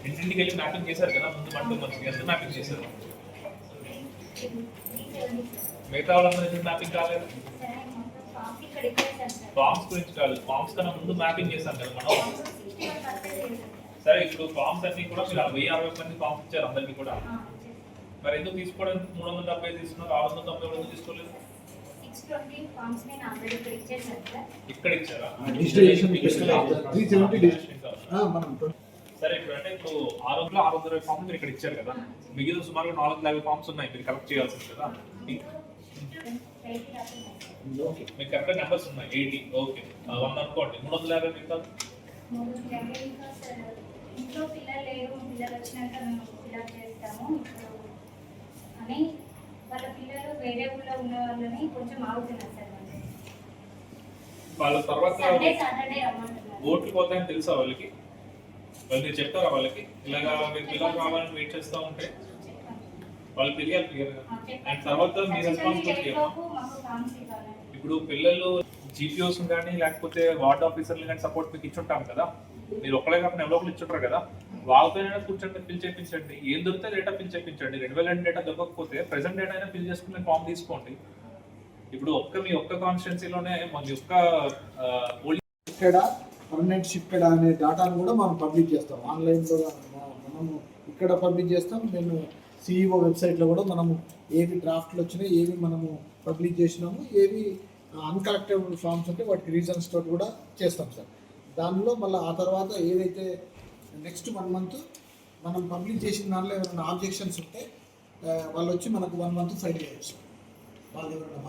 ఇంటింటికి వెళ్ళి మ్యాపింగ్ చేశారు కదా ముందు 1 2 మంత్స్కి ఎంత మ్యాపింగ్ చేశారు? మిగతా వాళ్ళందరూ ఎందుకు మ్యాపింగ్ కాలేదు? ఫార్మ్స్ గురించి కాదు, ఫార్మ్స్ కన్నా ముందు మ్యాపింగ్ చేశాం కదా మనం. సరే ఇప్పుడు ఫార్మ్స్ అన్ని కూడా మీరు 1060 మంది ఫార్మ్స్ ఇచ్చారు అందరికీ కూడా, మరి ఎందుకు తీసుకోవడం 370 తీసుకున్నారు, 690 ఎందుకు తీసుకోలేదు? ఇక్కడ ఇచ్చారా? సరే ఇప్పుడు అంటే ఇప్పుడు 620 ఫార్మ్స్ మీరు ఇక్కడ ఇచ్చారు కదా, మిగిలిన సుమారుగా 450 ఫార్మ్స్ ఉన్నాయి మీరు కలెక్ట్ చేయాల్సింది కదా. మీకు కరెక్ట్ నెంబర్స్ ఉన్నాయి 80. ఓకే 100 అనుకోండి, 350 మిగతా ఇంట్లో పిల్లలు లేరు, పిల్లలు వచ్చినాక మేము ఫిల్అప్ చేస్తాము అని వాళ్ళ పిల్లలు వేరే ఊళ్ళో ఉన్న వాళ్ళని కొంచెం ఆగుతున్నారు సార్. వాళ్ళ తర్వాత సాటర్డే ఓట్లు పోతాయని తెలుసా వాళ్ళకి? వాళ్ళు మీరు చెప్తారా వాళ్ళకి ఇలాగా మీరు పిల్లలు కావాలని వెయిట్ చేస్తూ ఉంటే వాళ్ళు తెలియాలి క్లియర్గా. అండ్ తర్వాత మీ రెస్పాన్సిబిలిటీ ఇప్పుడు పిల్లలు జీపీఓస్ కానీ లేకపోతే వార్డ్ ఆఫీసర్లు కానీ సపోర్ట్ మీకు ఇచ్చుంటాం కదా, మీరు ఒక్కడే కాకుండా ఎవరో ఒకరు ఇచ్చుంటారు కదా, వాళ్ళతోనైనా కూర్చొని ఫిల్ చేయించండి. ఏం దొరికితే డేటా ఫిల్ చేయించండి. 2000 డేటా దొరకకపోతే ప్రెసెంట్ డేటా అయినా ఫిల్ చేసుకుని ఫామ్ తీసుకోండి. ఇప్పుడు మీ ఒక్క కాన్స్టిట్యున్సీలోనే మన యొక్క ఇక్కడ పర్మనెంట్ షిఫ్టెడ్ అనే డేటాను కూడా మనం పబ్లిష్ చేస్తాం ఆన్లైన్లో. మనము ఇక్కడ పబ్లిష్ చేస్తాం. మేము సిఇఓ వెబ్సైట్లో కూడా మనము ఏవి డ్రాఫ్ట్లు వచ్చినాయి, ఏవి మనము పబ్లిష్ చేసినాము, ఏవి అన్కలెక్టెడ్ ఫామ్స్ ఉంటే వాటికి రీజన్స్ తోటి కూడా చేస్తాం సార్. దానిలో మళ్ళీ ఆ తర్వాత ఏదైతే నెక్స్ట్ 1 మంత్ మనం పబ్లిష్ చేసిన దానిలో ఏమైనా ఆబ్జెక్షన్స్ ఉంటే వాళ్ళు వచ్చి మనకు 1 మంత్ ఫైల్ చేయవచ్చు. వాళ్ళు ఎవరైనా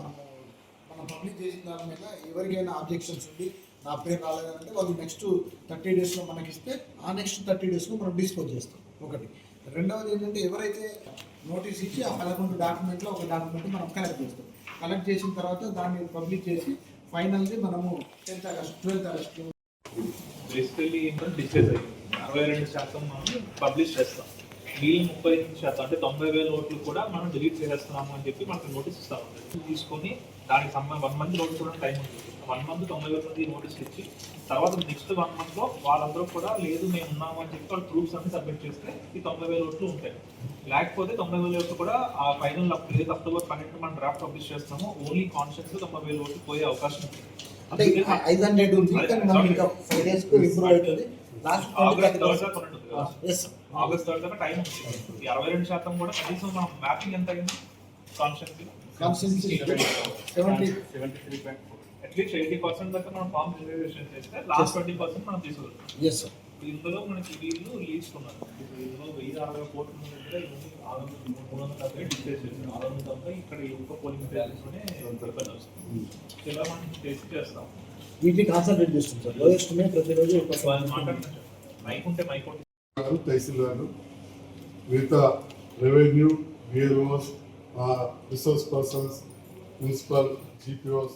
మనం పబ్లిష్ చేసిన దాని మీద ఎవరికైనా ఆబ్జెక్షన్స్ ఉండి నా పేరు రాలేదంటే వాళ్ళు నెక్స్ట్ 30 డేస్లో మనకి ఇస్తే ఆ నెక్స్ట్ 30 డేస్లో మనం డిస్పోజ్ చేస్తాం. ఒకటి. రెండవది ఏంటంటే ఎవరైతే నోటీస్ ఇచ్చి ఆ 11 డాక్యుమెంట్లో ఒక డాక్యుమెంట్ మనం కలెక్ట్ చేస్తాం. కలెక్ట్ చేసిన తర్వాత దాన్ని పబ్లిష్ చేసి ఫైనల్గా మనము 10th August 12th August basically discuss అయ్యింది. 62% మనం పబ్లిష్ చేస్తాం. మిగిలిన 38% అంటే 90,000 ఓట్లు కూడా మనం డిలీట్ చేసేస్తున్నాము అని చెప్పి మనకు నోటీస్ ఇస్తాం. తీసుకొని దానికి 1 మంత్ నోటీస్ కూడా టైం ఉంటుంది. 1 మంత్ 90,000 మంది నోటీస్ ఇచ్చి తర్వాత నెక్స్ట్ 1 మంత్లో వాళ్ళందరూ కూడా లేదు మేము ఉన్నాము అని చెప్పి వాళ్ళు ప్రూఫ్స్ అన్ని సబ్మిట్ చేస్తే ఈ 90,000 ఓట్లు ఉంటాయి. లేకపోతే 90,000 ఓట్లు కూడా ఆ ఫైనల్ ఏదైతే అక్టోబర్ 12 మనం డ్రాఫ్ట్ పబ్లిష్ చేస్తామో ఓన్లీ కాన్షియన్స్ 90,000 ఓట్లు పోయే అవకాశం ఉంది. అంటే 500 ఉంది కానీ మనం ఇంకా 5 డేస్ కు ఇంప్రూవ్ అవుతుంది. లాస్ట్ ఆగస్ట్ 3 దాకా టైం ఉంది. ఈ 62% కూడా కనీసం మనం మ్యాపింగ్ ఎంత అయింది కాన్స్టిట్యున్సీ 73.4 అట్లీస్ట్ 80% దాకా మనం ఫామ్ రిజర్వేషన్ చేస్తే లాస్ట్ 20% మనం తీసుకోవచ్చు. Yes sir. ఇందులో మనకి వీళ్ళు లీస్ట్ ఉన్నారు. ఇందులో 1060 కోట్ల మంది దగ్గర 370 డిస్ప్లేస్ చేశారు. 690 ఇక్కడ ఈ ఒక్క పోలింగ్ ప్లేసెస్లోనే ప్రిపేర్ వస్తుంది. ఇలా మనం టెస్ట్ చేస్తాం. వీటిని కాన్సన్ట్రేట్ చేస్తాం సార్. లోయెస్ట్ మే ప్రతిరోజు మాట్లాడుతున్నాం. మైక్ ఉంటే మైక్ తహసీల్దారు, మిగతా revenue, BLOs, resource persons, municipal, GPOs,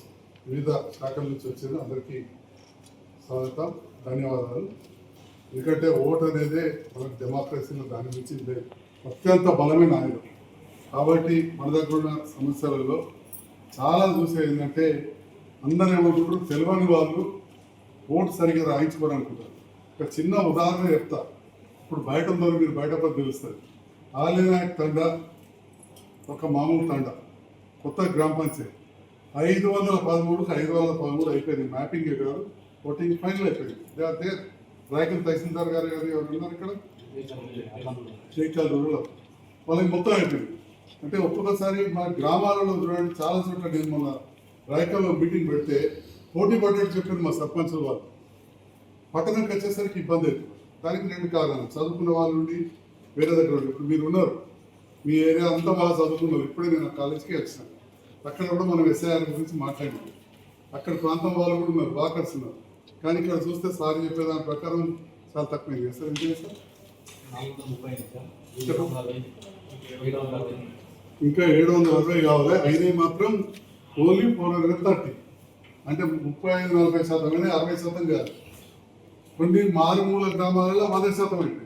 వివిధ శాఖల నుంచి వచ్చిన అందరికీ స్వాగతం, ధన్యవాదాలు. ఎందుకంటే ఓట్ అనేది మనకు డెమోక్రసీలో దాని నుంచి అత్యంత బలమైన ఆయుధం. కాబట్టి మన దగ్గర ఉన్న సమస్యలలో చాలా చూసేది ఏంటంటే అందరూ ఏమంటున్నారు, తెలియని వాళ్ళు ఓటు సరిగ్గా రాయించుకోరనుకుంటారు. ఒక చిన్న ఉదాహరణ చెప్తా. ఇప్పుడు బయట ఉందో మీరు బయట పది తెలుస్తుంది. ఆలినాయక్ తండా ఒక మామూలు తండా, కొత్త గ్రామ పంచాయతీ 513కు 513 అయిపోయింది. మ్యాపింగే కాదు, ఓటింగ్ ఫైనల్ అయిపోయింది. దే రాయకల్ తహసీల్దార్ గారు ఎవరు ఉన్నారు ఇక్కడ రూరల్, వాళ్ళకి మొత్తం అయిపోయింది. అంటే ఒక్కొక్కసారి మా గ్రామాలలో చూడండి, చాలా చోట్ల నేను మొన్న రాయకల్లో మీటింగ్ పెడితే పోటీ పడ్డట్టు చెప్పారు మా సర్పంచుల వాళ్ళు. పట్టణంకి వచ్చేసరికి ఇబ్బంది అవుతుంది. దానికి 2 కారణాలు. చదువుకున్న వాళ్ళు నుండి వేరే దగ్గర ఇప్పుడు మీరు ఉన్నారు, మీ ఏరియా అంతా బాగా చదువుకున్నారు. ఇప్పుడే నేను కాలేజీకి వచ్చాను. అక్కడ కూడా మనం ఎస్ఐఆర్ గురించి మాట్లాడినాం. అక్కడ ప్రాంతం వాళ్ళు కూడా ఉన్నారు, బాగా కలుస్తున్నారు. కానీ ఇక్కడ చూస్తే సార్ చెప్పేదాని ప్రకారం చాలా తక్కువైంది. సార్ ఇంకే సార్ ఇంకా 760 కావాలి. అయినా మాత్రం ఓన్లీ 430, అంటే 35-40% 60% కాదు. కొన్ని మారుమూల గ్రామాలలో 100% అయిపోయింది.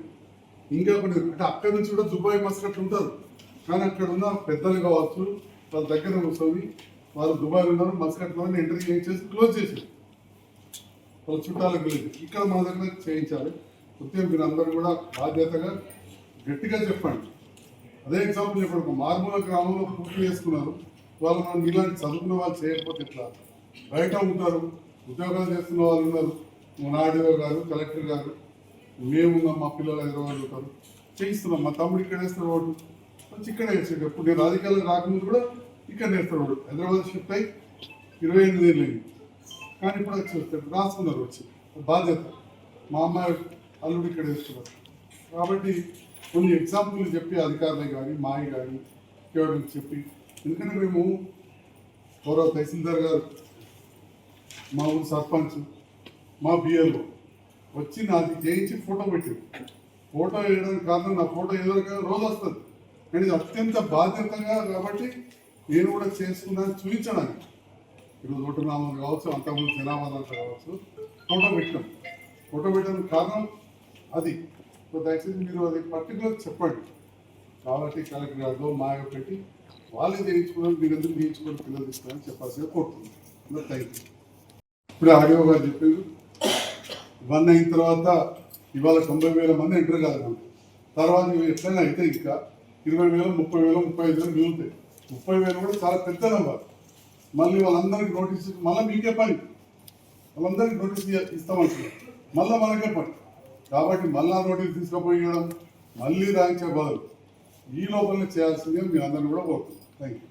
ఇంకా కొన్ని అంటే అక్కడి నుంచి కూడా దుబాయ్ మస్కట్లు ఉంటారు. కానీ అక్కడ ఉన్న పెద్దలు కావచ్చు, వాళ్ళ దగ్గర కూర్చొని వాళ్ళు దుబాయ్ ఉన్నారు, మస్కట్లో ఎంట్రీ చేసి క్లోజ్ చేశారు. వాళ్ళ చుట్టాలకు వెళ్ళి ఇక్కడ మన దగ్గర చేయించాలి. కొద్దిగా మీరు అందరూ కూడా బాధ్యతగా గట్టిగా చెప్పండి. అదే ఎగ్జాంపుల్ చెప్పండి, ఒక మారుమూల గ్రామంలో పూర్తి చేసుకున్నారు, వాళ్ళు మనం ఇలాంటి చదువుకున్న వాళ్ళు చేయకపోతే ఎట్లా? బయట ఉంటారు, ఉద్యోగాలు చేస్తున్న వాళ్ళు ఉన్నారు, మన ఆర్డీఓ గారు, కలెక్టర్ గారు, మేమున్నాం, మా పిల్లలు హైదరాబాద్ ఉంటారు, చేయిస్తున్నాం. మా తమ్ముడు ఇక్కడ వేస్తాడు ఓటు, వచ్చి ఇక్కడ వేసాడు. ఎప్పుడు నేను రాజకీయాలకు రాకముందు కూడా ఇక్కడ వేస్తాడు ఓటు. హైదరాబాద్ షిఫ్ట్ అయ్యి 28 ఏళ్ళు అయింది, కానీ ఇప్పుడు వచ్చి వస్తాడు, రాసుకున్నారు వచ్చి. బాధ్యత. మా అమ్మాయి అల్లుడు ఇక్కడ వేస్తున్నారు. కాబట్టి కొన్ని ఎగ్జాంపుల్ చెప్పి అధికారులు కానీ మావి కానీ కేవలం చెప్పి, ఎందుకంటే మేము గౌరవ తహసీల్దార్ గారు, మా ఊరు సర్పంచ్, మా బిఎల్ఓ వచ్చి నాది చేయించి ఫోటో పెట్టారు. ఫోటో వేయడానికి కారణం నా ఫోటో ఏదో రోజు వస్తుంది, కానీ ఇది అత్యంత బాధ్యతగా కాబట్టి నేను కూడా చేసుకున్నాను చూపించడానికి. ఈరోజు ఓటునామాలు కావచ్చు, అంతకుముందు జనాభా కావచ్చు, ఫోటో పెట్టాం. ఫోటో పెట్టడానికి కారణం అది. సో దయచేసి మీరు అది పర్టికులర్ చెప్పండి. కాబట్టి కలెక్టర్ గారితో మాయో పెట్టి వాళ్ళే చేయించుకోవాలి, మీరు ఎందుకు చేయించుకోవాలి, పిల్లలు తీసుకోవాలని చెప్పాల్సిందిగా కోరుతున్నాను. Thank you. ఇప్పుడు ఆడియో గారు చెప్పారు, ఇవన్నీ అయిన తర్వాత ఇవాళ 90,000 మంది ఎంటర్ కాదు. తర్వాత ఇవి ఎట్లయినా అయితే ఇంకా 20,000, 30,000, 35,000 మిగులుతాయి. 30,000 కూడా చాలా పెద్ద నెంబర్. మళ్ళీ వాళ్ళందరికీ నోటీస్, మళ్ళీ మీకే పని, వాళ్ళందరికీ నోటీస్ ఇస్తామంటున్నారు, మళ్ళీ మనకే పని. కాబట్టి మళ్ళా నోటీస్ తీసుకుపోయడం, మళ్ళీ రాయించే బదులు ఈ లోపలనే చేయాల్సిందిగా మీ అందరినీ కూడా కోరుతున్నాను. Thank you.